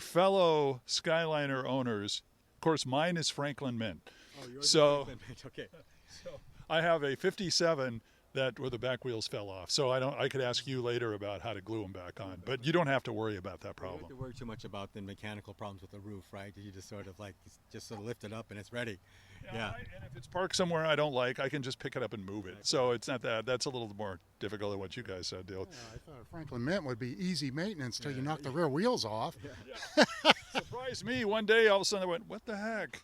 fellow Skyliner owners. Of course, mine is Franklin Mint. Oh, yours So- is Franklin Mint. Okay. So I have a 57 where the back wheels fell off. So I could ask you later about how to glue them back on, but you don't have to worry about that You don't have to problem. worry too much about the mechanical problems with the roof, right? You just sort of lift it up and it's ready. Yeah. And if it's parked somewhere I don't like, I can just pick it up and move it. So it's not that's a little more difficult than what you guys said, Dale. Yeah, I thought Franklin Mint would be easy maintenance till you knock the rear wheels off. Surprised me one day, all of a sudden I went, what the heck?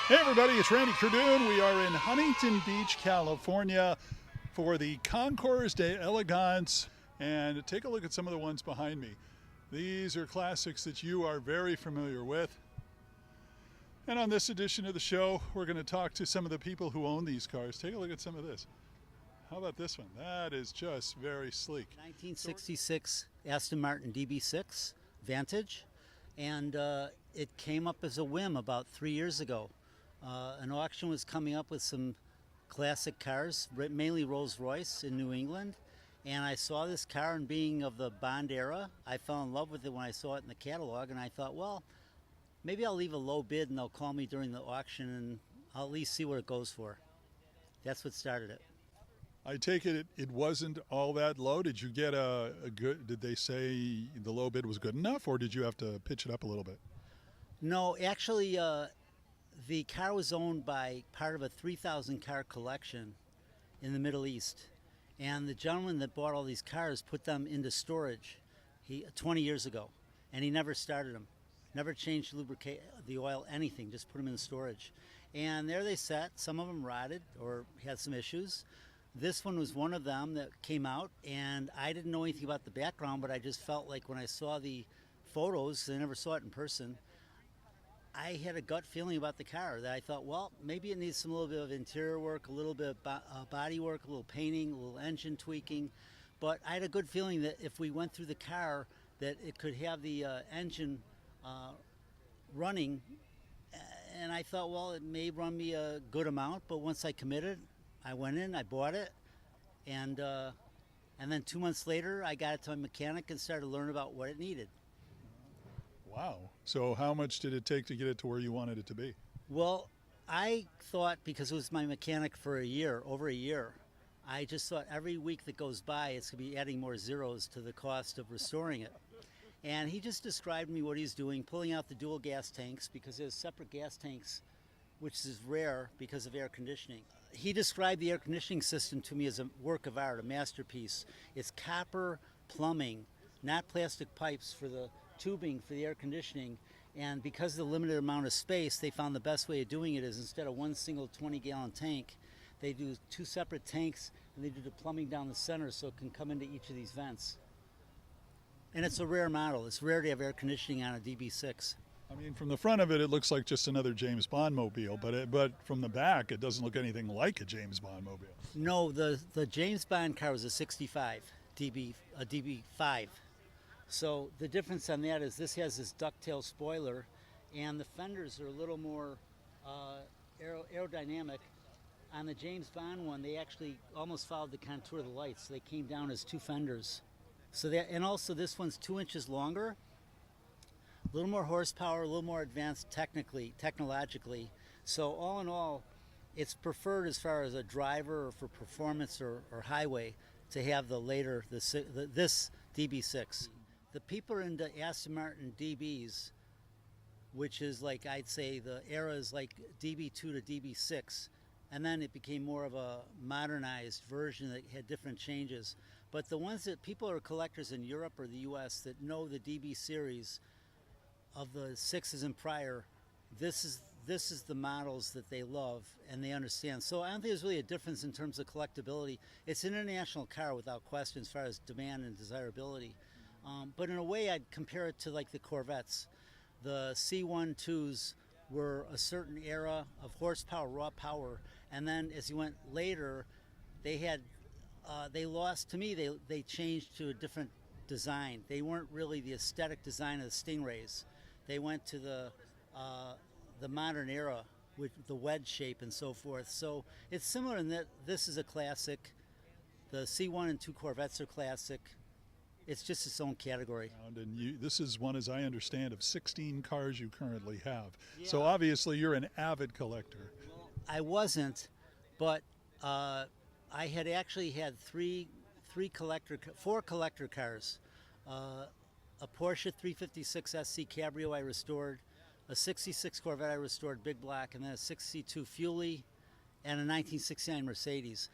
Hey everybody, it's Randy Cardoon. We are in Huntington Beach, California for the Concours d'Elegance, and take a look at some of the ones behind me. These are classics that you are very familiar with. And on this edition of the show, we're going to talk to some of the people who own these cars. Take a look at some of this. How about this one? That is just very sleek. 1966 Aston Martin DB6 Vantage, and it came up as a whim about 3 years ago. An auction was coming up with some classic cars, mainly Rolls-Royce in New England, and I saw this car, and being of the Bond era, I fell in love with it when I saw it in the catalog, and I thought, well, maybe I'll leave a low bid and they'll call me during the auction and I'll at least see what it goes for. That's what started it. I take it wasn't all that low. Did you get a good, did they say the low bid was good enough, or did you have to pitch it up a little bit? No, actually, the car was owned by part of a 3,000 car collection in the Middle East. And the gentleman that bought all these cars put them into storage 20 years ago. And he never started them. Never changed the oil, anything, just put them in storage. And there they sat. Some of them rotted or had some issues. This one was one of them that came out, and I didn't know anything about the background, but I just felt like when I saw the photos, I never saw it in person, I had a gut feeling about the car that I thought, well, maybe it needs some little bit of interior work, a little bit of body work, a little painting, a little engine tweaking. But I had a good feeling that if we went through the car, that it could have the engine running. And I thought, well, it may run me a good amount, but once I committed, I went in, I bought it, and then 2 months later, I got it to my mechanic and started to learn about what it needed. Wow. So how much did it take to get it to where you wanted it to be? Well, I thought, because it was my mechanic for over a year, I just thought every week that goes by, it's going to be adding more zeros to the cost of restoring it. And he just described to me what he's doing, pulling out the dual gas tanks, because there's separate gas tanks, which is rare because of air conditioning. He described the air conditioning system to me as a work of art, a masterpiece. It's copper plumbing, not plastic pipes for the tubing for the air conditioning. And because of the limited amount of space, they found the best way of doing it is instead of one single 20-gallon tank, they do two separate tanks, and they do the plumbing down the center so it can come into each of these vents. And it's a rare model. It's rare to have air conditioning on a DB6. I mean, from the front of it, it looks like just another James Bond mobile, but from the back, it doesn't look anything like a James Bond mobile. No, the James Bond car was a 65 a DB5. So the difference on that is this has this ducktail spoiler, and the fenders are a little more aerodynamic. On the James Bond one, they actually almost followed the contour of the lights. So they came down as two fenders. So that, and also this one's 2 inches longer, a little more horsepower, a little more advanced technologically. So all in all, it's preferred as far as a driver or for performance or highway to have this DB6. The people are into Aston Martin DBs, which is like, I'd say the era is like DB2 to DB6. And then it became more of a modernized version that had different changes. But the ones that people are collectors in Europe or the US that know the DB series of the 6s and prior, this is the models that they love and they understand. So I don't think there's really a difference in terms of collectability. It's an international car without question as far as demand and desirability. But in a way, I'd compare it to like the Corvettes. The C12s were a certain era of horsepower, raw power, and then as you went later, they lost. To me, they changed to a different design. They weren't really the aesthetic design of the Stingrays. They went to the modern era with the wedge shape and so forth. So it's similar in that this is a classic. The C1 and 2 Corvettes are classic. It's just its own category. And this is one, as I understand, of 16 cars you currently have. Yeah. So obviously you're an avid collector. I wasn't, but I had actually had four collector cars. A Porsche 356 SC Cabrio I restored, a 66 Corvette I restored big block, and then a 62 Fuelie and a 1969 Mercedes.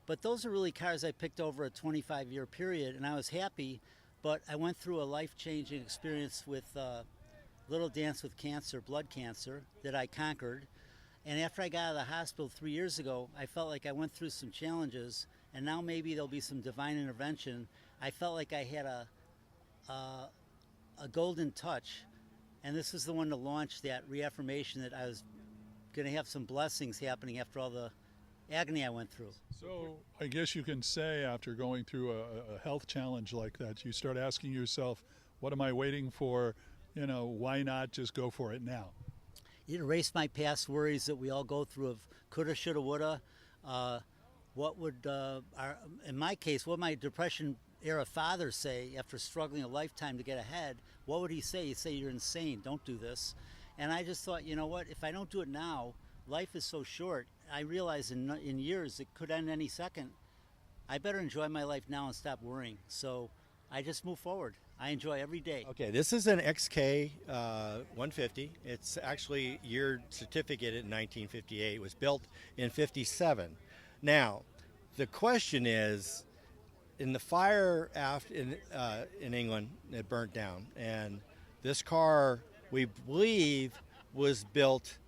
But those are really cars I picked over a 25-year period, and I was happy, but I went through a life-changing experience with little dance with cancer, blood cancer, that I conquered. And after I got out of the hospital 3 years ago, I felt like I went through some challenges, and now maybe there'll be some divine intervention. I felt like I had a golden touch, and this is the one to launch that reaffirmation that I was going to have some blessings happening after all the agony I went through. So I guess you can say after going through a health challenge like that, you start asking yourself, what am I waiting for? You know, why not just go for it now? It erased my past worries that we all go through of coulda, shoulda, woulda. What would, in my case, what my Depression era father say after struggling a lifetime to get ahead? What would he say? He'd say, you're insane, don't do this. And I just thought, you know what, if I don't do it now, life is so short. I realize in years it could end any second. I better enjoy my life now and stop worrying. So I just move forward. I enjoy every day. Okay, this is an XK 150. It's actually year certificate in 1958. It was built in 57. Now, the question is, in the fire in England, it burnt down, and this car, we believe, was built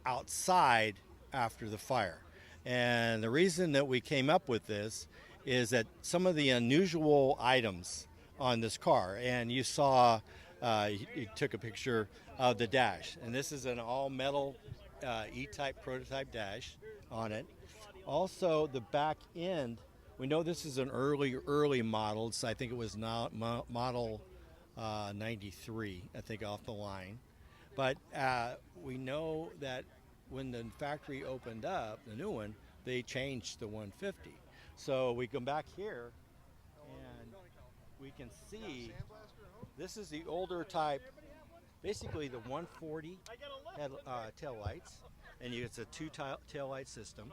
outside after the fire. And the reason that we came up with this is that some of the unusual items on this car, and you saw, you took a picture of the dash, and this is an all-metal E-type prototype dash on it. Also, the back end, we know this is an early model. So I think it was model 93, I think, off the line. But we know that when the factory opened up, the new one, they changed the 150. So we come back here, and we can see this is the older type, basically the 140 had tail lights, and it's a two tail light system.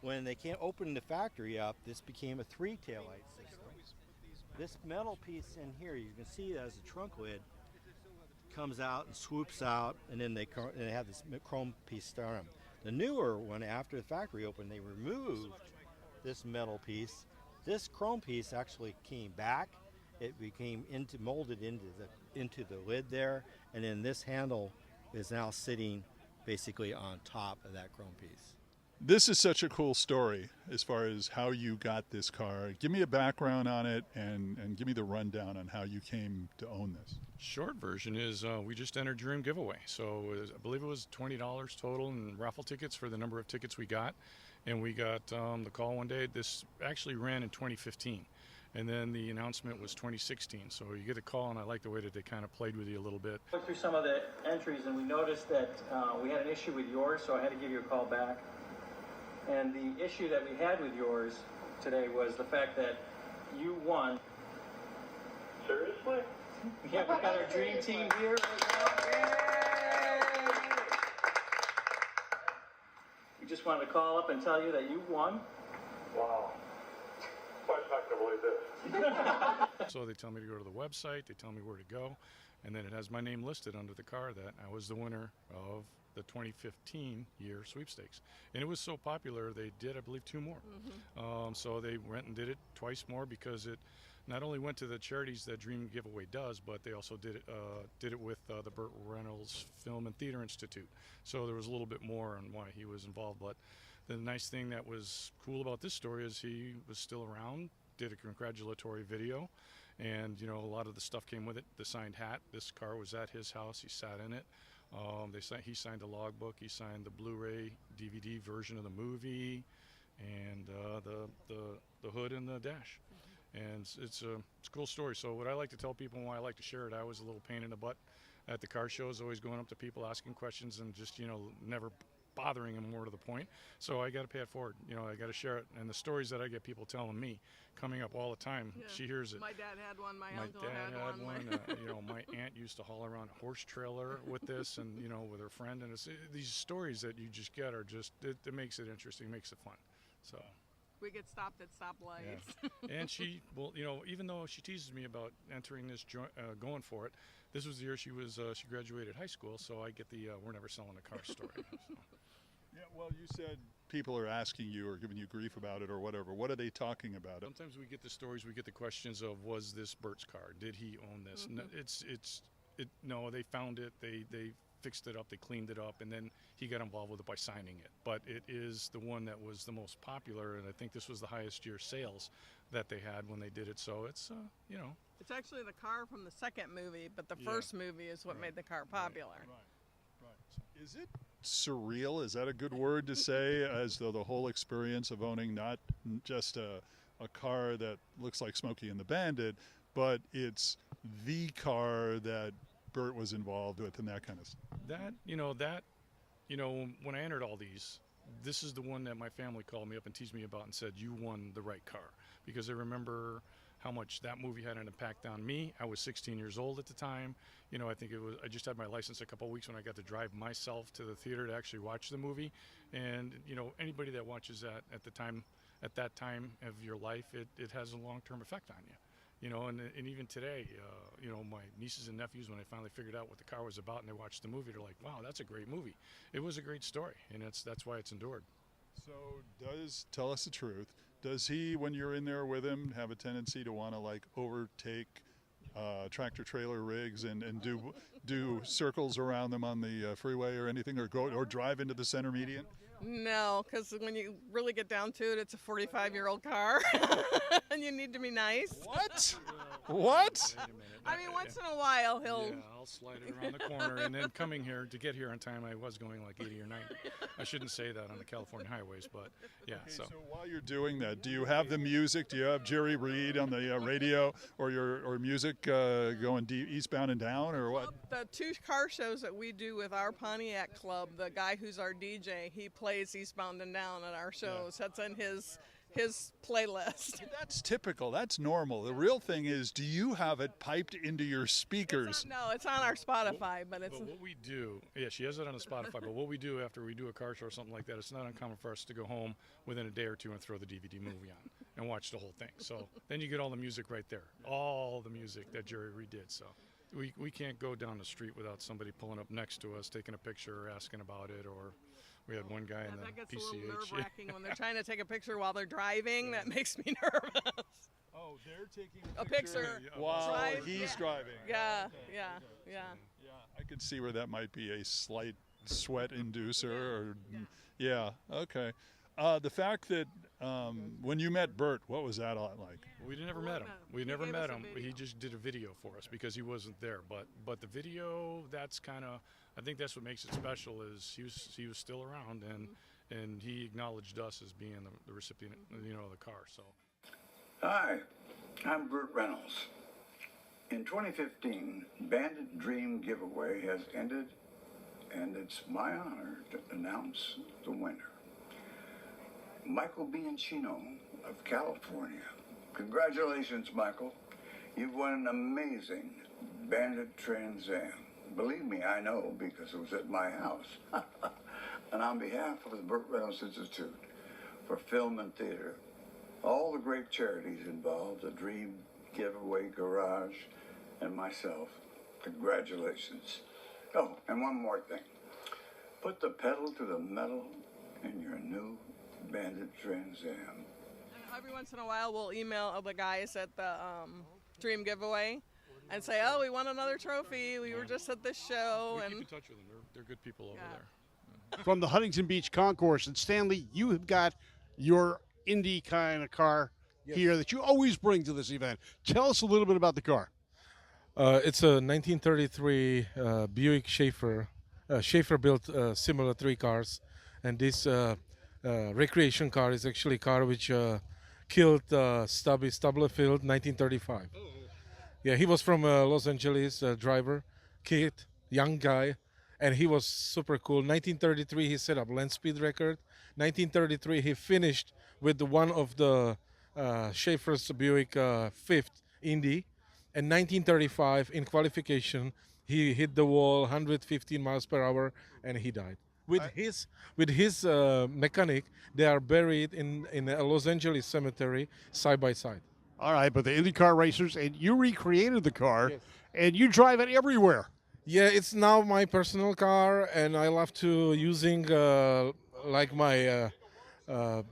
When they can't open the factory up, this became a 3 tail light system. This metal piece in here, you can see it as a trunk lid, comes out and swoops out, and then they have this chrome piece on them. The newer one, after the factory opened, they removed this metal piece. This chrome piece actually came back. It became molded into the lid there, and then this handle is now sitting basically on top of that chrome piece. This is such a cool story as far as how you got this car. Give me a background on it and give me the rundown on how you came to own this. Short version is we just entered Dream Giveaway. So I believe it was $20 total in raffle tickets for the number of tickets we got. And we got the call one day. This actually ran in 2015. And then the announcement was 2016. So you get a call, and I like the way that they kind of played with you a little bit. Looked through some of the entries, and we noticed that we had an issue with yours, so I had to give you a call back. And the issue that we had with yours today was the fact that you won. Seriously? Yeah, we've got our dream team here right now. We just wanted to call up and tell you that you won. Wow. I'm not going to believe this. So they tell me to go to the website, they tell me where to go, and then it has my name listed under the car that I was the winner of the 2015 year sweepstakes. And it was so popular, they did, I believe, 2 more. So they went and did it twice more, because it not only went to the charities that Dream Giveaway does, but they also did it with the Burt Reynolds Film and Theater Institute. So there was a little bit more on why he was involved. But the nice thing that was cool about this story is he was still around, did a congratulatory video, and you know, a lot of the stuff came with it. The signed hat, this car was at his house, he sat in it. He signed a logbook, he signed the Blu-ray DVD version of the movie, and the hood and the dash. And it's a cool story. So what I like to tell people, and why I like to share it, I was a little pain in the butt at the car shows, always going up to people asking questions and just, you know, never bothering him, more to the point. So I got to pay it forward. You know, I got to share it. And the stories that I get people telling me coming up all the time, she hears it. My dad had one. My uncle dad had one. You know, my aunt used to haul around a horse trailer with this, and you know, with her friend. And it's, these stories that you just get are just it makes it interesting, makes it fun. So. We get stopped at stoplights. Yeah. And she, well, you know, even though she teases me about entering this, going for it, this was the year she graduated high school, so I get the we're never selling a car story. So. Yeah, well, you said people are asking you or giving you grief about it or whatever. What are they talking about it? Sometimes we get the stories, we get the questions of, was this Bert's car? Did he own this? No, no, they found it, they fixed it up, they cleaned it up, and then he got involved with it by signing it. But it is the one that was the most popular, and I think this was the highest year sales that they had when they did it. So it's, you know. It's actually the car from the second movie, but the first movie is what made the car popular. Right. Is it surreal? Is that a good word to say? As though the whole experience of owning not just a car that looks like Smokey and the Bandit, but it's the car that Bert was involved with and that kind of stuff. When I entered all these, this is the one that my family called me up and teased me about and said, you won the right car. Because I remember how much that movie had an impact on me. I was 16 years old at the time. You know, I just had my license a couple of weeks when I got to drive myself to the theater to actually watch the movie. And, you know, anybody that watches that at that time of your life, it has a long-term effect on you. You know, and even today, you know, my nieces and nephews, when they finally figured out what the car was about and they watched the movie, they're like, wow, that's a great movie. It was a great story, and that's why it's endured. So tell us the truth, does he, when you're in there with him, have a tendency to want to like overtake tractor trailer rigs and do circles around them on the freeway or anything, or drive into the center median? No, because when you really get down to it, it's a 45-year-old car, and you need to be nice. What? What? I mean, once in a while he'll. Yeah, I'll slide it around the corner, and then coming here to get here on time, I was going like 80 or 90. I shouldn't say that on the California highways, but yeah. Okay, so while you're doing that, do you have the music? Do you have Jerry Reed on the radio, or music going eastbound and down, or what? Well, the two car shows that we do with our Pontiac club, the guy who's our DJ, he plays Eastbound and Down at our shows. That's in his playlist. That's typical. That's normal. The real thing is, do you have it piped into your speakers? It's on our Spotify, but it's. But what we do, she has it on the Spotify. But what we do after we do a car show or something like that, it's not uncommon for us to go home within a day or two and throw the DVD movie on and watch the whole thing. So then you get all the music right there, all the music that Jerry Reed did. So we can't go down the street without somebody pulling up next to us, taking a picture, or asking about it, or. We had one guy in the that gets PCH. a little nerve-wracking when they're trying to take a picture while they're driving. That makes me nervous. Oh, they're taking a picture while he's driving. Yeah, okay. yeah. Yeah, I could see where that might be a slight sweat inducer. Okay. The fact that when you met Bert, what was that like? We never met him. We never met him. He just did a video for us because he wasn't there. But the video, that's kind of, I think that's what makes it special, is he was still around, and he acknowledged us as being the recipient, of the car. So. Hi, I'm Burt Reynolds. In 2015, Bandit Dream Giveaway has ended, and it's my honor to announce the winner. Michael Bianchino of California. Congratulations, Michael. You've won an amazing Bandit Trans Am. Believe me, I know, because it was at my house. And on behalf of the Burt Reynolds Institute for Film and Theater, all the great charities involved, the Dream Giveaway Garage, and myself, congratulations. Oh, and one more thing. Put the pedal to the metal in your new Bandit Trans Am. And every once in a while, we'll email the guys at the Dream Giveaway and say, "Oh, we won another trophy. We were just at this show." We keep in touch with them. They're good people over there. From the Huntington Beach Concours, and Stanley, you have got your Indy kind of car here that you always bring to this event. Tell us a little bit about the car. It's a 1933 Buick Schaefer. Schaefer built similar three cars, and this recreation car is actually a car which killed Stubby Stubblefield 1935. Yeah, he was from Los Angeles, driver, kid, young guy, and he was super cool. 1933, he set up land speed record. 1933, he finished with one of the Schaefer's Buick fifth Indy. And 1935, in qualification, he hit the wall 115 miles per hour, and he died. With his mechanic, they are buried in a Los Angeles cemetery side by side. All right, but the IndyCar racers, and you recreated the car, and you drive it everywhere. Yeah, it's now my personal car, and I love to using like my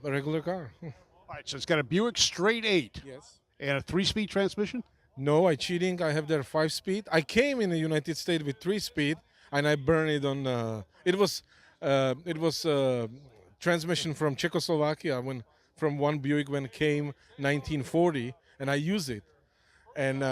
regular car. All right, so it's got a Buick straight 8. Yes. And a 3-speed transmission? No, I cheating. I have their 5-speed. I came in the United States with 3-speed, and I burned it on. It was transmission from Czechoslovakia from one Buick when it came 1940, and I used it. And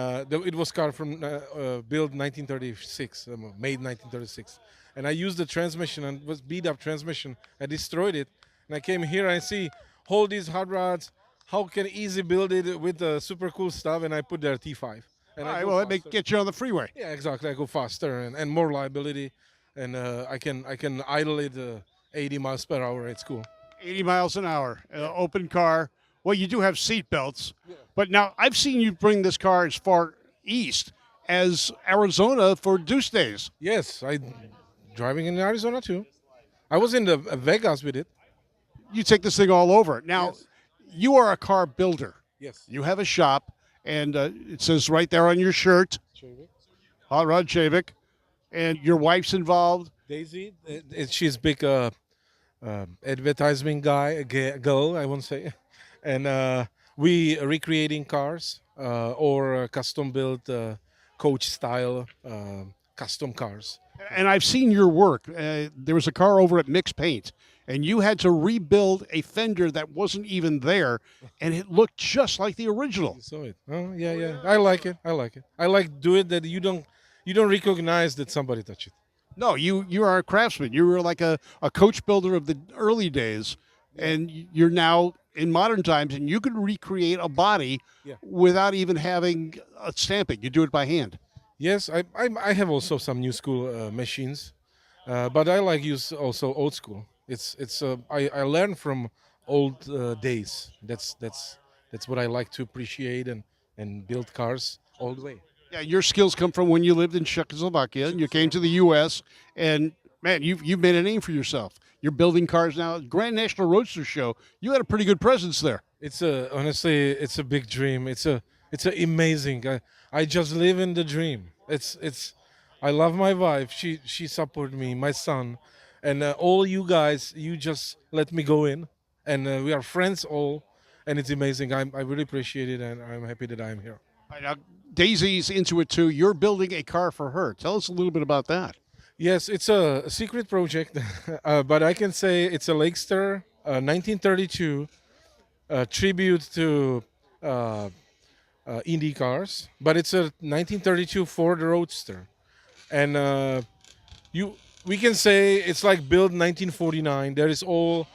it was car from built 1936, made 1936. And I used the transmission and was beat up transmission. I destroyed it, and I came here and I see all these hot rods. How can easy build it with super cool stuff? And I put their T5. And all right, well, that may get you on the freeway. Yeah, exactly. I go faster and more reliability, and I can idle it 80 miles per hour. It's cool. 80 miles an hour, open car. Well, you do have seat belts, but now I've seen you bring this car as far east as Arizona for Deuce Days. Yes, I driving in Arizona too. I was in the Vegas with it. You take this thing all over. Now, you are a car builder. Yes. You have a shop, and it says right there on your shirt, Hot Rod Chavik, and your wife's involved. Daisy, she's big advertising girl, I won't say. And we recreating cars or custom built coach style custom cars. And I've seen your work. There was a car over at Mix Paint, and you had to rebuild a fender that wasn't even there, and it looked just like the original. You saw it? Oh yeah. I like it. I like do it that you don't recognize that somebody touched it. No, you are a craftsman. You were like a coach builder of the early days, and you're now in modern times, and you can recreate a body without even having a stamping. You do it by hand. Yes, I have also some new school machines, but I like use also old school. I learn from old days. That's what I like to appreciate and build cars all the way. Yeah, your skills come from when you lived in Czechoslovakia and you came to the U.S. and man, you've made a name for yourself. You're building cars now. Grand National Roadster Show. You had a pretty good presence there. Honestly, it's a big dream. It's amazing. I just live in the dream. I love my wife. She supported me, my son, and all you guys. You just let me go in, and we are friends all, and it's amazing. I really appreciate it, and I'm happy that I'm here. Right, now, Daisy's into it too. You're building a car for her. Tell us a little bit about that. Yes, it's a secret project, but I can say it's a Lakester 1932 tribute to Indy cars, but it's a 1932 Ford Roadster, and we can say it's like built 1949. There is all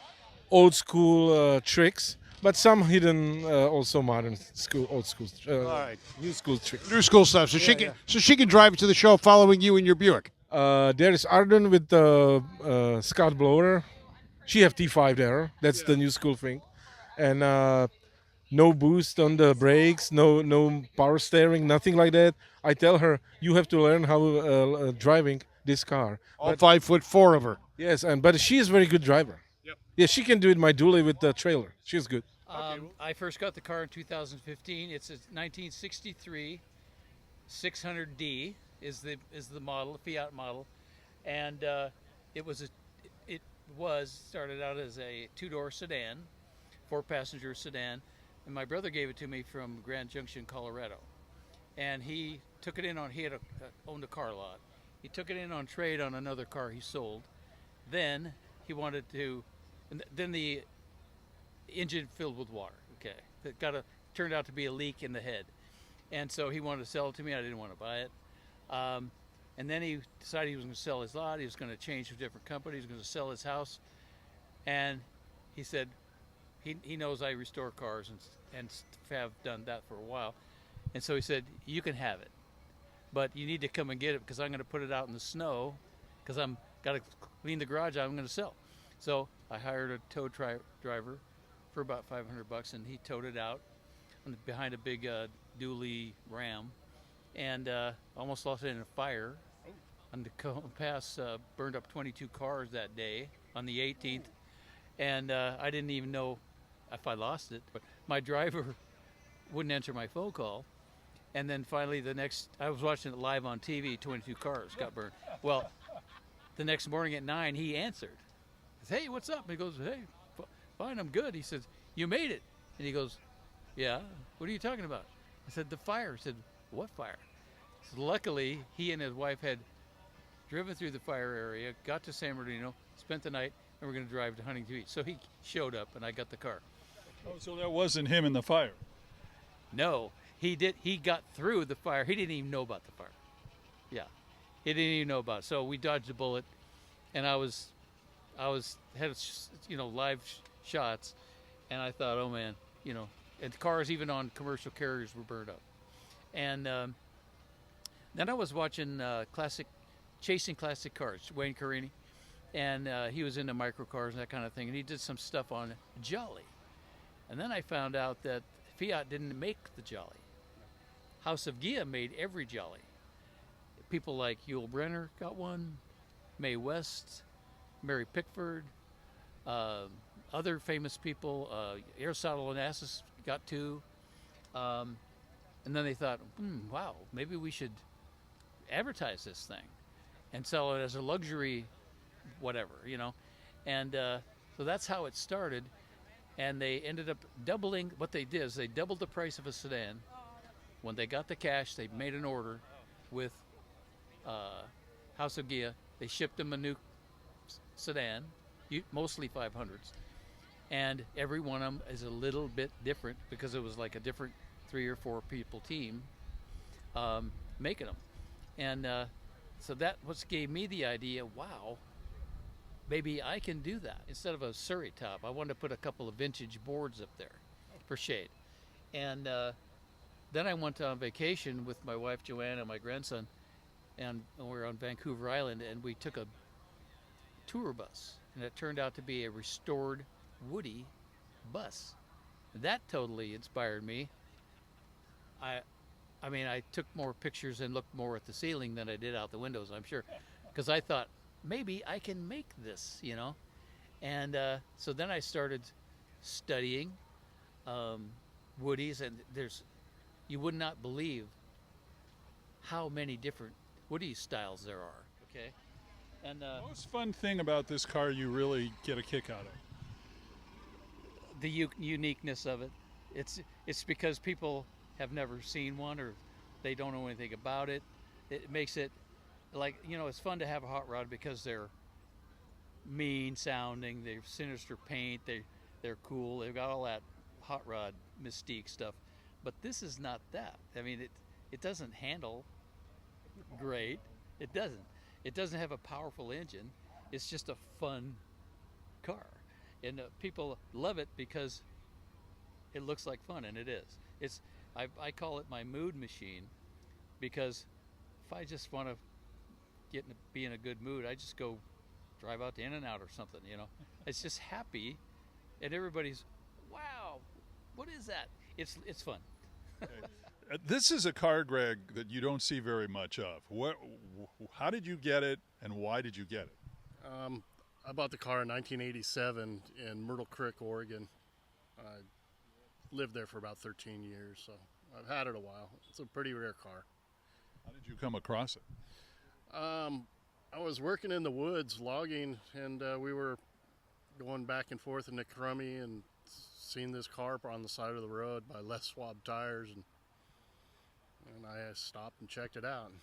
old school tricks, but some hidden also modern school, old school, all right, new school tricks, new school stuff. So she can drive to the show following you in your Buick. There is Arden with the Scott blower. She have T5 there. That's the new school thing, and no boost on the brakes, no power steering, nothing like that. I tell her you have to learn how driving this car. All 5'4" of her. Yes, but she is a very good driver. Yep. Yeah, she can do it my dually with the trailer. She's good. I first got the car in 2015. It's a 1963 600D is the model, Fiat model, and it started out as a 2-door sedan, 4-passenger sedan, and my brother gave it to me from Grand Junction, Colorado, and he took it in on owned a car lot. He took it in on trade on another car he sold. Then he wanted to, then the engine filled with water. Okay, it turned out to be a leak in the head, and so he wanted to sell it to me. I didn't want to buy it. And then he decided he was going to sell his lot. He was going to change to a different company. He was going to sell his house. And he said he knows I restore cars and have done that for a while. And so he said, you can have it, but you need to come and get it because I'm going to put it out in the snow because I'm got to clean the garage I'm going to sell. So I hired a tow driver for about $500, and he towed it out behind a big dually Ram, and almost lost it in a fire. On the Pass, burned up 22 cars that day on the 18th, and I didn't even know if I lost it. But my driver wouldn't answer my phone call, and then finally I was watching it live on TV. 22 cars got burned. Well, the next morning at 9, he answered. I said, "Hey, what's up?" He goes, "Hey, fine, I'm good." He says, "You made it," and he goes, "Yeah, what are you talking about?" I said, "The fire." He said, "What fire?" So luckily, he and his wife had driven through the fire area, got to San Bernardino, spent the night, and we're going to drive to Huntington Beach. So he showed up, and I got the car. Oh, so that wasn't him in the fire? No, he did. He got through the fire. He didn't even know about the fire. Yeah, he didn't even know about it. So we dodged a bullet, and I had live shots, and I thought, oh man, and the cars even on commercial carriers were burned up. And then I was watching Chasing Classic Cars, Wayne Carini, and he was into microcars and that kind of thing, and he did some stuff on Jolly. And then I found out that Fiat didn't make the Jolly. House of Ghia made every Jolly. People like Yul Brynner got one, Mae West, Mary Pickford, other famous people, Aristotle Onassis got two. And then they thought, wow, maybe we should advertise this thing and sell it as a luxury whatever, And so that's how it started. And they ended up doubling. What they did is they doubled the price of a sedan. When they got the cash, they made an order with House of Ghia. They shipped them a new sedan, mostly 500s. And every one of them is a little bit different because it was like a different 3 or 4 people team making them. And so that gave me the idea, wow, maybe I can do that. Instead of a Surrey top, I wanted to put a couple of vintage boards up there for shade. And then I went on vacation with my wife Joanne and my grandson, and we were on Vancouver Island, and we took a tour bus, and it turned out to be a restored Woody bus. That totally inspired me. I mean, I took more pictures and looked more at the ceiling than I did out the windows, I'm sure, because I thought, maybe I can make this, And so then I started studying Woodies, and you would not believe how many different Woody styles there are, okay? And most fun thing about this car you really get a kick out of? The uniqueness of it. It's because people have never seen one or they don't know anything about it. It makes it like, it's fun to have a hot rod because they're mean sounding, they're sinister paint, they're cool, they've got all that hot rod mystique stuff. But this is not that. I mean, it doesn't handle great. It doesn't have a powerful engine. It's just a fun car. And people love it because it looks like fun, and it is. I call it my mood machine, because if I just want to be in a good mood, I just go drive out to In-N-Out or something, It's just happy, and everybody's, wow, what is that? It's fun. Okay. This is a car, Greg, that you don't see very much of. How did you get it, and why did you get it? I bought the car in 1987 in Myrtle Creek, Oregon. I lived there for about 13 years, so I've had it a while. It's a pretty rare car. How did you come across it? I was working in the woods logging, and we were going back and forth in the Crummy and seen this car on the side of the road by Les Schwab tires, and I stopped and checked it out, and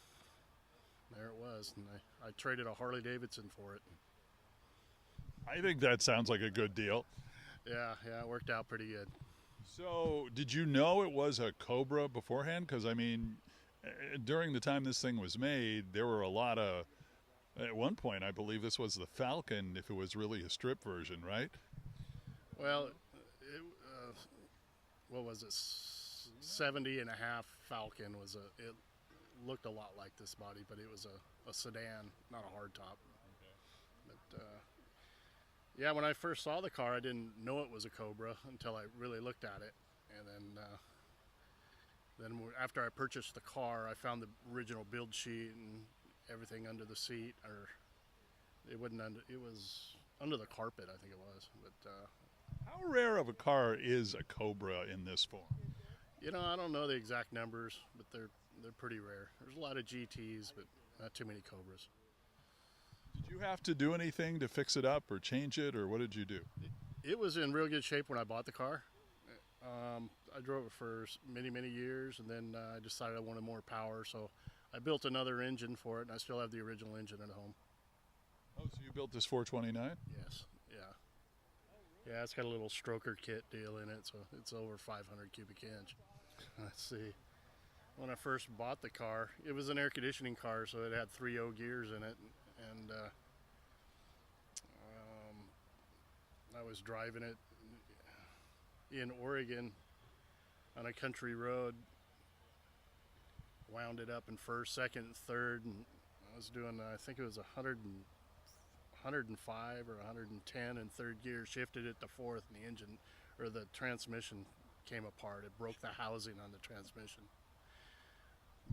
there it was, and I traded a Harley Davidson for it. I think that sounds like a good deal. Yeah, it worked out pretty good. So, did you know it was a Cobra beforehand? Because, I mean, during the time this thing was made, there were a lot of, at one point, I believe this was the Falcon, if it was really a strip version, right? Well, what was it, 70 and a half Falcon it looked a lot like this body, but it was a sedan, not a hardtop. But yeah, when I first saw the car, I didn't know it was a Cobra until I really looked at it, and then after I purchased the car, I found the original build sheet and everything under the seat, or it wasn't under, it was under the carpet, I think it was. But how rare of a car is a Cobra in this form? you know, I don't know the exact numbers, but they're pretty rare. There's a lot of GTs, but not too many Cobras. Did you have to do anything to fix it up or change it, or what did you do? It was in real good shape when I bought the car. I drove it for many years, and then I decided I wanted more power, so I built another engine for it, and I still have the original engine at home. Oh, so you built this 429? Yes, yeah. Yeah, it's got a little stroker kit deal in it, so it's over 500 cubic inch. Let's see. When I first bought the car, it was an air conditioning car, so it had 3.0 gears in it, and I was driving it in Oregon on a country road, wound it up in first, second, and third, and I was doing, I think it was 105 or 110 in third gear, shifted it to fourth, and the engine, or the transmission came apart. It broke the housing on the transmission.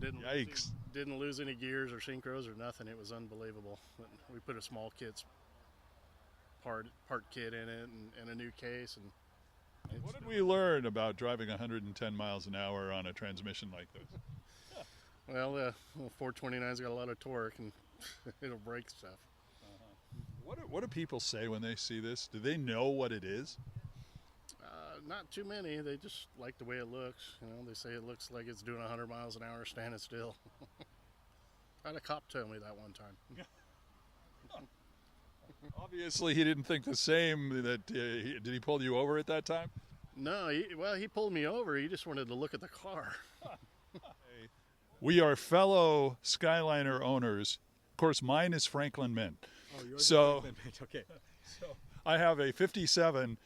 Yikes. Didn't lose any gears or synchros or nothing. It was unbelievable. We put a small kit's part kit in it and a new case. And what did we learn about driving 110 miles an hour on a transmission like this? Well, 429's got a lot of torque, and it'll break stuff. What do people say when they see this? Do they know what it is? Not too many. They just like the way it looks. You know, they say it looks like it's doing 100 miles an hour standing still. I had a cop tell me that one time. Obviously, he didn't think the same. Did he pull you over at that time? No, he pulled me over. He just wanted to look at the car. We are fellow Skyliner owners. Of course, mine is Franklin Mint. Oh, yours so, is Franklin Mint. Okay. So I have a 57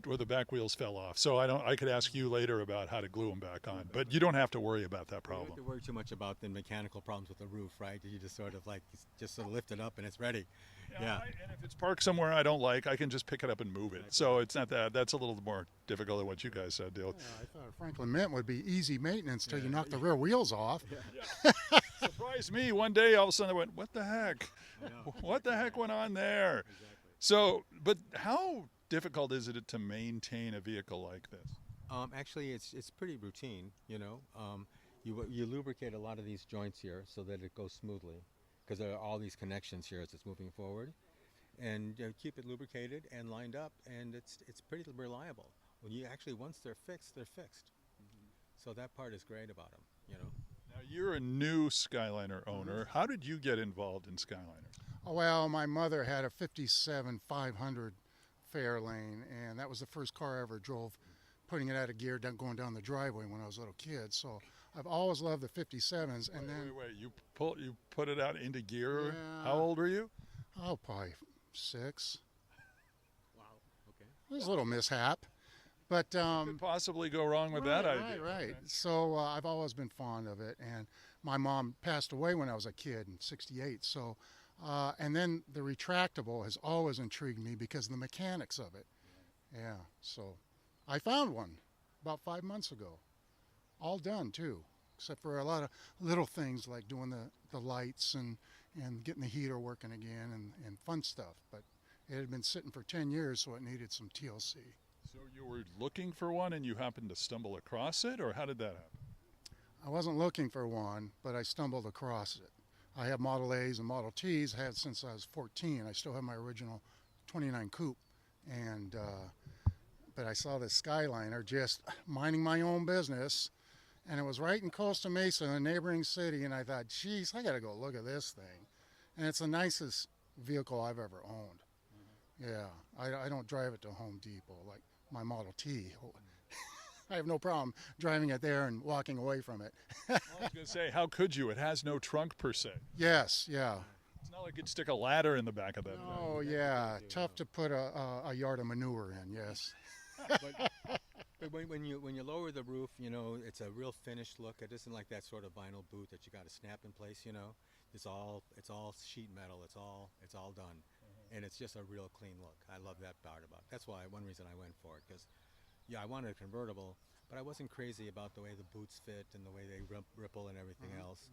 where the back wheels fell off. So I could ask you later about how to glue them back on, but you don't have to worry about that You problem. don't have to worry too much about the mechanical problems with the roof, right? You just sort of lift it up and it's ready. Yeah. And if it's parked somewhere I don't like, I can just pick it up and move it. So it's not that. That's a little more difficult than what you guys deal. Yeah, I thought Franklin Mint would be easy maintenance till you knock the rear wheels off. Yeah. Surprised me one day. All of a sudden I went, "What the heck? What the heck went on there?" Exactly. So, but how difficult is it to maintain a vehicle like this? Actually, it's pretty routine. You know, you lubricate a lot of these joints here so that it goes smoothly, because there are all these connections here as it's moving forward, and keep it lubricated and lined up, and it's pretty reliable. When you actually, once they're fixed, they're fixed. So that part is great about them. You know. Now you're a new Skyliner owner. How did you get involved in Skyliner? Oh, well, my mother had a 57 500 Fairlane, and that was the first car I ever drove, putting it out of gear, going down the driveway when I was a little kid. So I've always loved the 57s. And Wait, you put it out into gear? Yeah. How old were you? Oh, probably 6. Wow. Okay. It was a little mishap. But What could possibly go wrong with that idea? Right. So I've always been fond of it. And my mom passed away when I was a kid in '68. So, and then the retractable has always intrigued me because of the mechanics of it. Yeah. So I found one about 5 months ago. All done too, except for a lot of little things like doing the lights and getting the heater working again and fun stuff. But it had been sitting for 10 years, so it needed some TLC. So you were looking for one and you happened to stumble across it, or how did that happen? I wasn't looking for one, but I stumbled across it. I have Model A's and Model T's, had since I was 14. I still have my original 29 coupe, and but I saw this Skyliner just minding my own business, and it was right in Costa Mesa, a neighboring city, and I thought, geez, I got to go look at this thing. And it's the nicest vehicle I've ever owned. Yeah, I don't drive it to Home Depot like my Model T. I have no problem driving it there and walking away from it. I was going to say, how could you? It has no trunk per se. Yes, yeah. It's not like you'd stick a ladder in the back of that. Oh, yeah. Tough to put a yard of manure in, yes. But when you lower the roof, you know, it's a real finished look. It isn't like that sort of vinyl boot that you got to snap in place. You know, it's all sheet metal. It's all done. and it's just a real clean look. I love that part about it. That's why one reason I went for it, because I wanted a convertible, but I wasn't crazy about the way the boots fit and the way they ripple and everything else.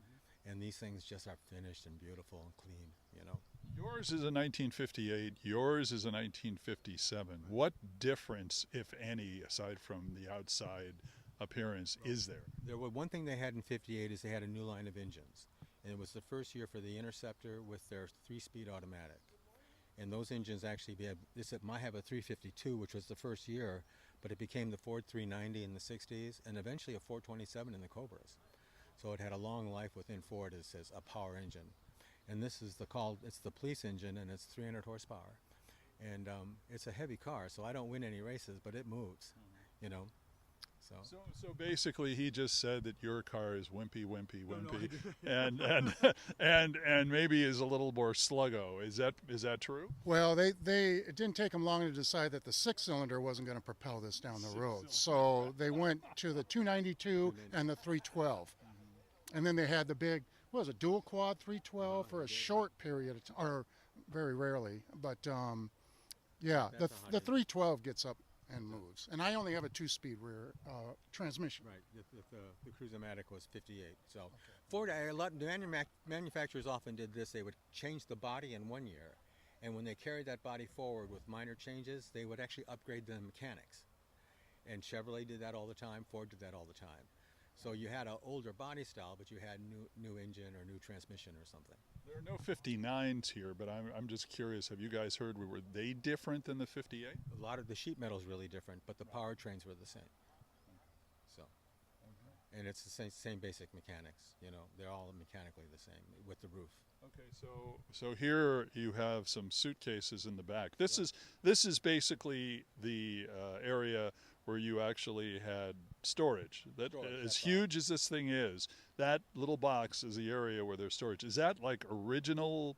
And these things just are finished and beautiful and clean, you know. Yours is a 1958. Yours is a 1957. What difference, if any, aside from the outside appearance, is there? One thing they had in '58 is they had a new line of engines, and it was the first year for the Interceptor with their 3-speed automatic. And those engines actually might have a 352, which was the first year, but it became the Ford 390 in the 60s, and eventually a 427 in the Cobras. So it had a long life within Ford as a power engine. And this is it's the police engine, and it's 300 horsepower. And it's a heavy car, so I don't win any races, but it moves, you know. So basically, he just said that your car is wimpy, and maybe is a little more sluggo. Is that true? Well, it didn't take them long to decide that the 6-cylinder wasn't going to propel this down the road. So they went to the 292 and the 312, and then they had the big, what was it, dual quad 312 for a short period of time, or very rarely. But yeah, the 312 gets up and moves. And I only have a 2-speed rear transmission. Right. The Cruiser-Matic was 58. So Ford, the manufacturers often did this. They would change the body in 1 year, and when they carried that body forward with minor changes, they would actually upgrade the mechanics. And Chevrolet did that all the time. Ford did that all the time. So you had an older body style, but you had new engine or new transmission or something. There are no 59s here, but I'm just curious. Have you guys heard, were they different than the 58? A lot of the sheet metal is really different, but the powertrains were the same. So, and it's the same basic mechanics. You know, they're all mechanically the same with the roof. Okay, so here you have some suitcases in the back. This is basically the area where you actually had storage. As huge as this thing is, that little box is the area where there's storage. Is that like original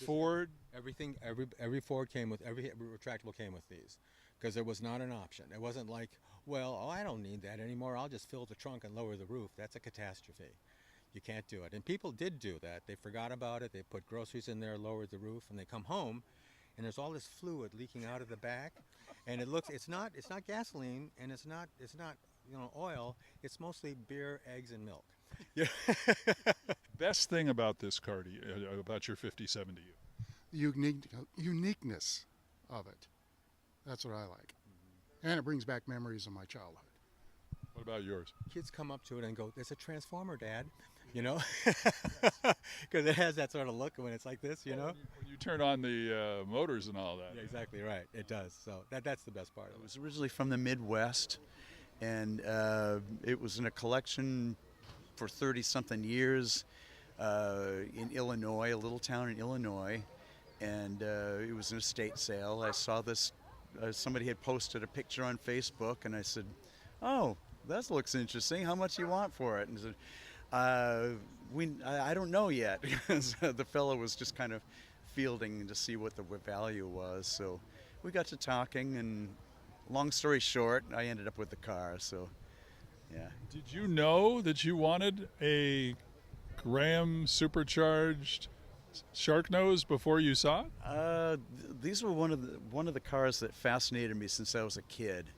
Ford? Everything, every Ford came with, every retractable came with these, because there was not an option. It wasn't like, well, I don't need that anymore. I'll just fill the trunk and lower the roof. That's a catastrophe. You can't do it. And people did do that. They forgot about it. They put groceries in there, lowered the roof, and they come home, and there's all this fluid leaking out of the back, and it's not gasoline, and it's not oil. It's mostly beer, eggs, and milk. Best thing about this car about your 57 to you? Uniqueness of it. That's what I like. And it brings back memories of my childhood. What about yours? Kids come up to it and go, "There's a transformer, Dad," you know, because it has that sort of look when it's like this, you know. When you turn on the motors and all that. Yeah, exactly right. It does. So that's the best part of it. It was originally from the Midwest, and it was in a collection for 30-something years in Illinois, a little town in Illinois, and it was an estate sale. I saw this. Somebody had posted a picture on Facebook, and I said, "Oh, that looks interesting. How much do you want for it?" And said, I don't know yet, because the fellow was just kind of fielding to see what the value was. So we got to talking, and long story short, I ended up with the car. So, yeah. Did you know that you wanted a Graham supercharged Shark Nose before you saw it? These were one of the cars that fascinated me since I was a kid.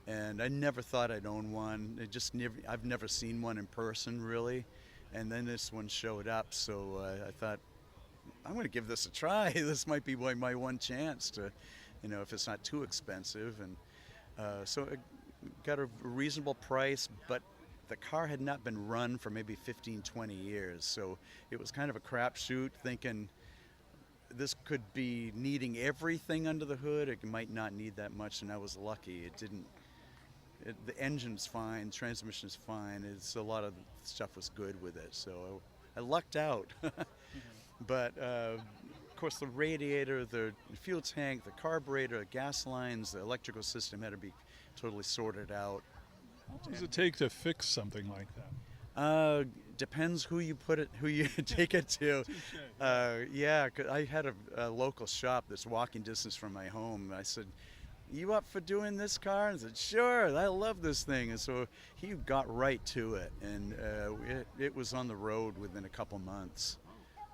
And I never thought I'd own one. I've never seen one in person, really. And then this one showed up, so I thought, I'm going to give this a try. This might be my one chance to, if it's not too expensive. And so I got a reasonable price, but the car had not been run for maybe 15, 20 years. So it was kind of a crapshoot, thinking this could be needing everything under the hood. It might not need that much, and I was lucky. It didn't. The engine's fine, transmission's fine. A lot of stuff was good with it, so I lucked out. But of course, the radiator, the fuel tank, the carburetor, the gas lines, the electrical system had to be totally sorted out. What does it take to fix something like that? Depends who you take it to. Yeah, 'cause I had a local shop that's walking distance from my home. I said, "You up for doing this car?" And I said, "Sure, I love this thing." And so he got right to it, and it was on the road within a couple months.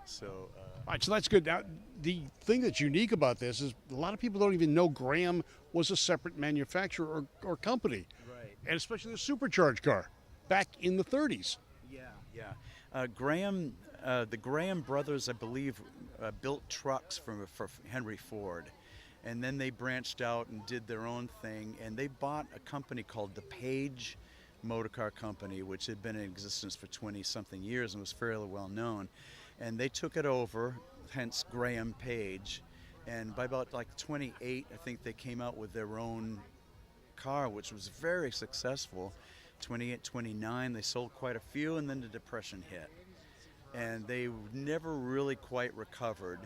So, All right, so that's good. Now, the thing that's unique about this is a lot of people don't even know Graham was a separate manufacturer or company. Right. And especially the supercharged car back in the 30s. Yeah. Graham, the Graham brothers, I believe, built trucks for Henry Ford. And then they branched out and did their own thing. And they bought a company called the Page Motor Car Company, which had been in existence for 20-something years and was fairly well known. And they took it over, hence Graham Page. And by about like 28, I think they came out with their own car, which was very successful. 28, 29, they sold quite a few, and then the Depression hit. And they never really quite recovered.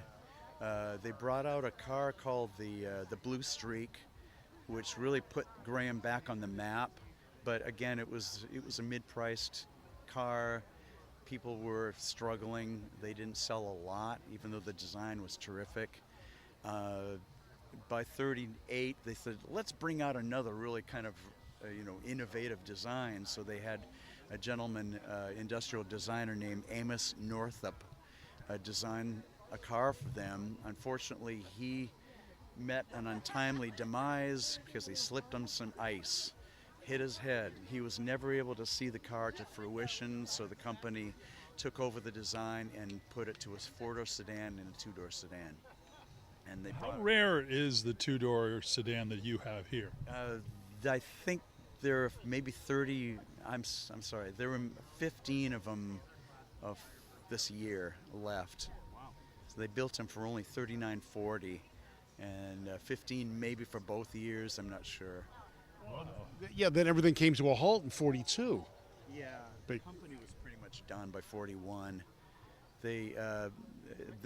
They brought out a car called the Blue Streak, which really put Graham back on the map. But again, it was a mid-priced car. People were struggling. They didn't sell a lot, even though the design was terrific. By 38, they said, let's bring out another really kind of innovative design. So they had a gentleman, industrial designer named Amos Northup, design a car for them. Unfortunately, he met an untimely demise because he slipped on some ice, hit his head. He was never able to see the car to fruition, so the company took over the design and put it to a four-door sedan and a two-door sedan. And they How rare is the two-door sedan that you have here? I think there are maybe 30. I'm sorry. There were 15 of them of this year left. Wow. So they built them for only $39.40, and 15 maybe for both years. I'm not sure. Yeah, then everything came to a halt in 42. Yeah, the company was pretty much done by 41. They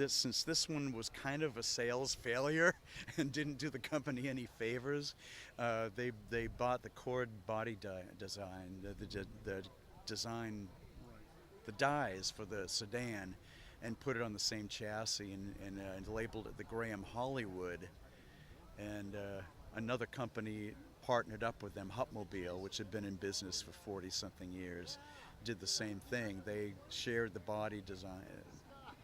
since this one was kind of a sales failure and didn't do the company any favors, they bought the Cord body design, the design, the dies for the sedan, and put it on the same chassis and labeled it the Graham Hollywood. And another company partnered up with them, Hupmobile, which had been in business for 40-something years, did the same thing. They shared the body design,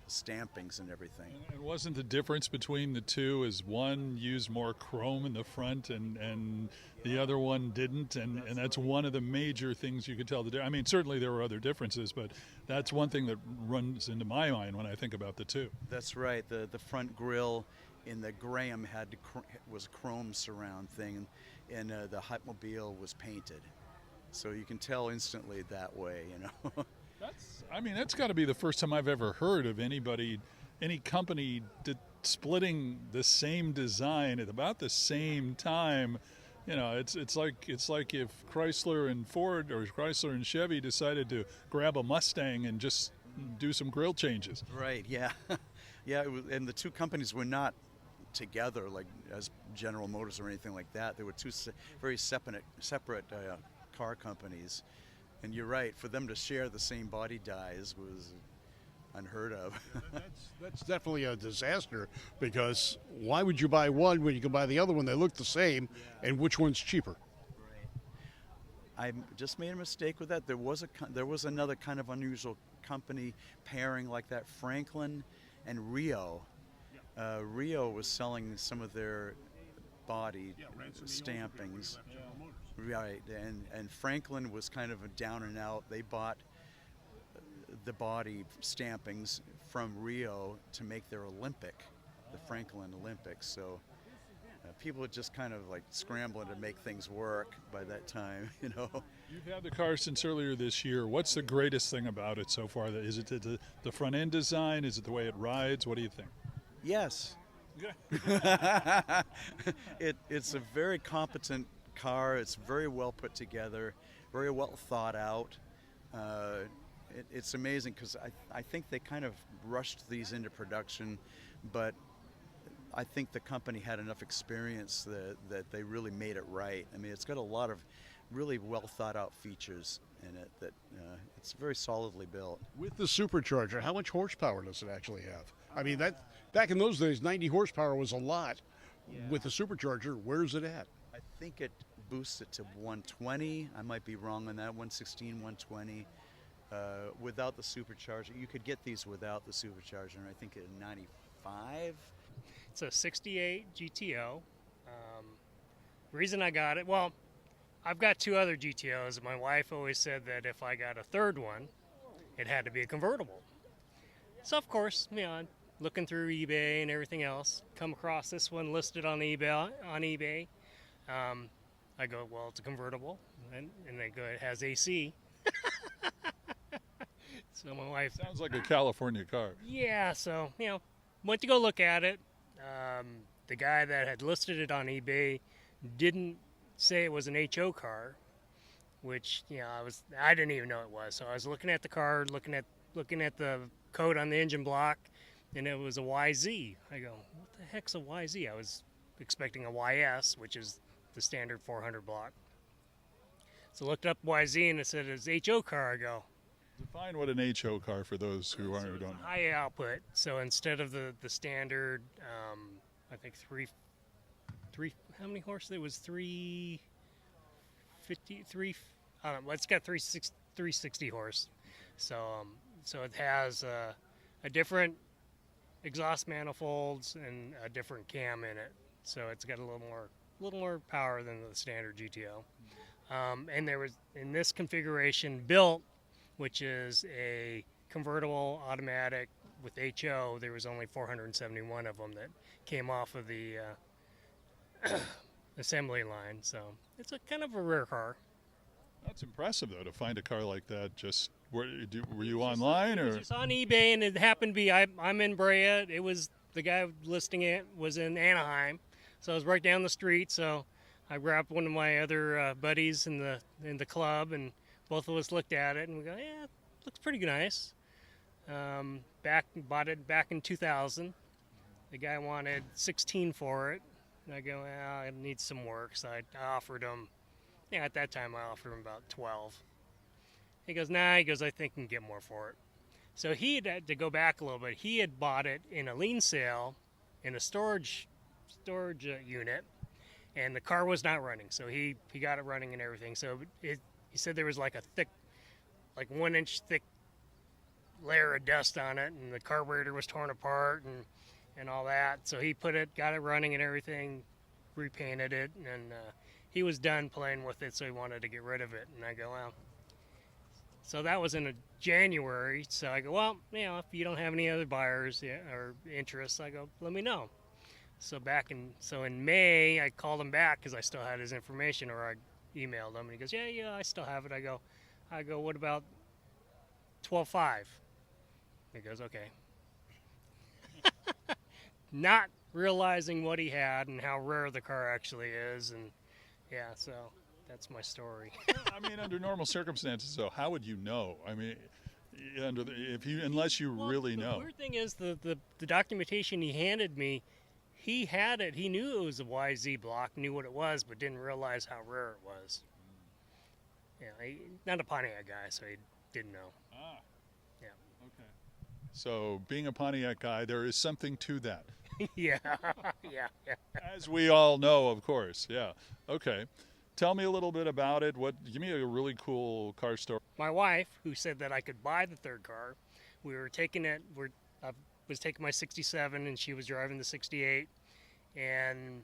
stampings and everything. And wasn't the difference between the two is one used more chrome in the front and the other one didn't, and that's one of the major things you could tell. I mean, certainly there were other differences, but that's one thing that runs into my mind when I think about the two. That's right. The front grille in the Graham was a chrome surround thing, and the Hupmobile was painted. So you can tell instantly that way, That's got to be the first time I've ever heard of any company splitting the same design at about the same time. It's like if Chrysler and Ford or Chrysler and Chevy decided to grab a Mustang and just do some grill changes. Right. Yeah. Yeah. And the two companies were not together like as General Motors or anything like that. They were two very separate car companies. And you're right, for them to share the same body dies was unheard of. That's definitely a disaster, because why would you buy one when you can buy the other one? They look the same, and which one's cheaper? Right. I just made a mistake with that. There was another kind of unusual company pairing like that, Franklin and Rio. Rio was selling some of their body stampings. Right, and Franklin was kind of a down and out. They bought the body stampings from Rio to make their Olympic, the Franklin Olympics. So people were just kind of like scrambling to make things work by that time, You've had the car since earlier this year. What's the greatest thing about it so far? Is it the front end design? Is it the way it rides? What do you think? Yes. It's a very competent car. It's very well put together, very well thought out. It's amazing because I think they kind of rushed these into production, but I think the company had enough experience that they really made it right. I mean, it's got a lot of really well thought out features in it that it's very solidly built. With the supercharger, how much horsepower does it actually have? I mean, that back in those days, 90 horsepower was a lot. Yeah. With the supercharger, where's it at? I think it boosts it to 120. I might be wrong on that, 116, 120. without the supercharger. You could get these without the supercharger, and I think in '95. It's a '68 GTO. Reason I got it, well, I've got two other GTOs, and my wife always said that if I got a third one, it had to be a convertible. So of course, I'm looking through eBay and everything else, come across this one listed on eBay. I go, well, it's a convertible, and they go, it has AC. So my wife sounds like a California car. Yeah, so went to go look at it. The guy that had listed it on eBay didn't say it was an HO car, which I didn't even know it was. So I was looking at the car, looking at the code on the engine block, and it was a YZ. I go, what the heck's a YZ? I was expecting a YS, which is the standard 400 block. So I looked up YZ and it said it's HO car. I go, define what an HO car for those who don't know. High output. So instead of the standard, I think three. How many horse? It was 353. I don't know. It's got 360 horse. So it has a different exhaust manifolds and a different cam in it. So it's got a little more power than the standard GTO. And there was, in this configuration built, which is a convertible automatic with HO, there was only 471 of them that came off of the assembly line. So it's a kind of a rare car. That's impressive, though, to find a car like that. Just were you online or? It's on eBay, and it happened to be I'm in Brea. It was the guy listing it was in Anaheim, so I was right down the street. So I grabbed one of my other buddies in the club, and both of us looked at it, and we go, yeah, it looks pretty nice. Bought it back in 2000. The guy wanted 16 for it. And I go, well, it needs some work. So I offered him, at that time I offered him about 12. He goes, nah, I think I can get more for it. So he had to go back a little bit. He had bought it in a lien sale in a storage unit, and the car was not running. So he got it running and everything. So he said there was like a thick, like 1 inch thick layer of dust on it, and the carburetor was torn apart and all that. So he got it running and everything, repainted it, and he was done playing with it, so he wanted to get rid of it. And I go, well, so that was in January. So I go, well, if you don't have any other buyers or interests, I go, let me know. So in May, I called him back because I still had his information, or I emailed him, and he goes, yeah, I still have it. I go, what about 12.5? He goes, okay. Not realizing what he had and how rare the car actually is, and so that's my story. I mean, under normal circumstances, though, how would you know? I mean, unless you really know. The weird thing is the documentation he handed me, he had it. He knew it was a YZ block, knew what it was, but didn't realize how rare it was. Not a Pontiac guy, so he didn't know. Yeah. Okay. So being a Pontiac guy, there is something to that. Yeah. As we all know, of course. Yeah. Okay. Tell me a little bit about it. Give me a really cool car story. My wife, who said that I could buy the third car, I was taking my 67 and she was driving the 68, and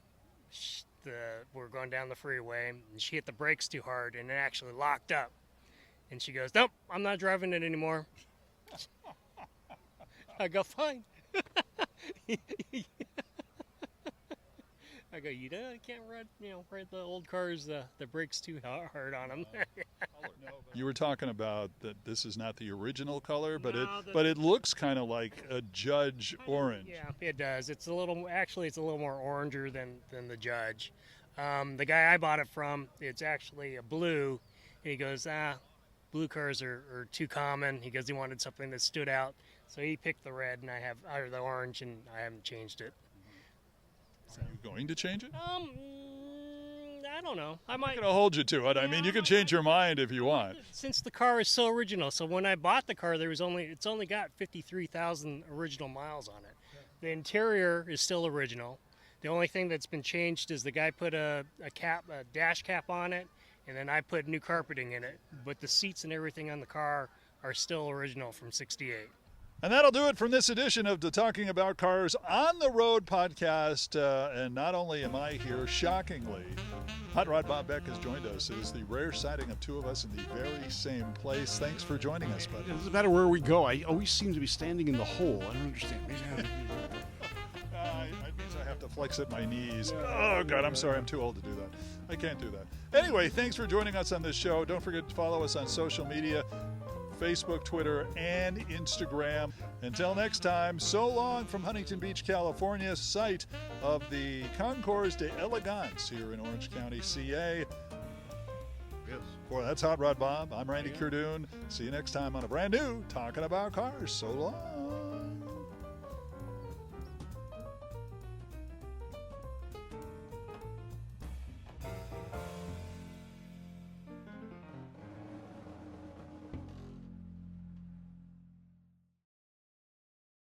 we're going down the freeway, and she hit the brakes too hard and it actually locked up. And she goes, nope, I'm not driving it anymore. I go, fine. I go, I can't ride the old cars, the brakes too hard on them. You were talking about that this is not the original color, but it looks kind of like a Judge orange. Yeah, it does. It's a little more oranger than the Judge. The guy I bought it from, it's actually a blue, and he goes, blue cars are too common. He goes, he wanted something that stood out, so he picked the red, and or the orange, and I haven't changed it. So. Are you going to change it? I don't know. I'm not going to hold you to it. I mean, you can change your mind if you want. Since the car is so original, so when I bought the car, it's only got 53,000 original miles on it. Yeah. The interior is still original. The only thing that's been changed is the guy put a dash cap on it, and then I put new carpeting in it. But the seats and everything on the car are still original from '68. And that'll do it from this edition of the Talking About Cars on the Road podcast. And not only am I here, shockingly, Hot Rod Bob Beck has joined us. It is the rare sighting of two of us in the very same place. Thanks for joining us, bud. It doesn't matter where we go. I always seem to be standing in the hole. I don't understand. It means I have to flex at my knees. Oh, God, I'm sorry. I'm too old to do that. I can't do that. Anyway, thanks for joining us on this show. Don't forget to follow us on social media. Facebook, Twitter, and Instagram. Until next time, so long from Huntington Beach, California, site of the Concours d'Elegance here in Orange County, CA. Yes. Boy, that's Hot Rod Bob. I'm Randy Cardoon. See you next time on a brand new Talking About Cars. So long.